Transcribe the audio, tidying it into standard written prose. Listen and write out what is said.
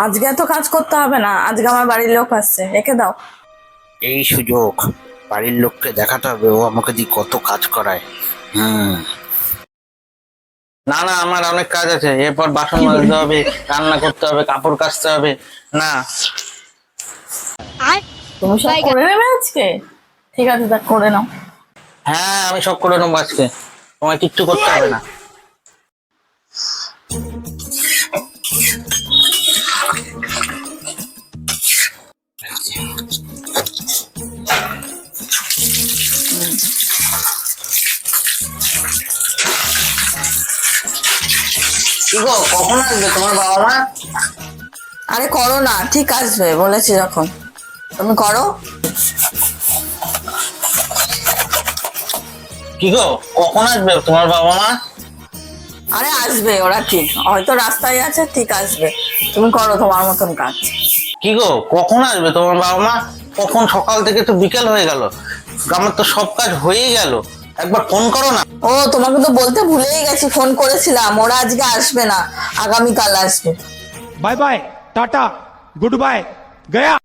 আজকে এত কাজ করতে হবে না, আজকে আমার বাড়ির লোক আসছে, রেখে দাও। এই সুযোগ বাড়ির লোককে দেখাতে হবে ও আমাকে দিয়ে কত কাজ করায়। হুম। না না, আমার অনেক কাজ আছে, এরপর বাসন মাজতে হবে, রান্না করতে হবে, কাপড় কাচতে হবে। না। তুমি সব করে নেবে আজকে? ঠিক আছে, তা করে নাও। হ্যাঁ, আমি সব করে নেবো আজকে, তোমায় কিচ্ছু করতে হবে না। কি গো, কখন আসবে তোমার বাবা মা? আরে করো না, ঠিক আসবে বলেছি যখন, তুমি করো। কি গো, কখন আসবে তোমার বাবা মা? আরে আসবে ওরা, ঠিক হয়তো রাস্তায় আছে, ঠিক আসবে। তুমি করো তোমার মতন কাজ। কি গো, কখন আসবে তোমার বাবা মা? কখন সকাল থেকে তো বিকেল হয়ে গেল, আমার তো সব কাজ হয়েই গেল, একবার ফোন করো না। ও, তোমাকে তো বলতে ভুলেই গেছি, ফোন করেছিলাম, ওরা আজকে আসবে না, আগামীকাল আসবে। Bye bye tata goodbye गया।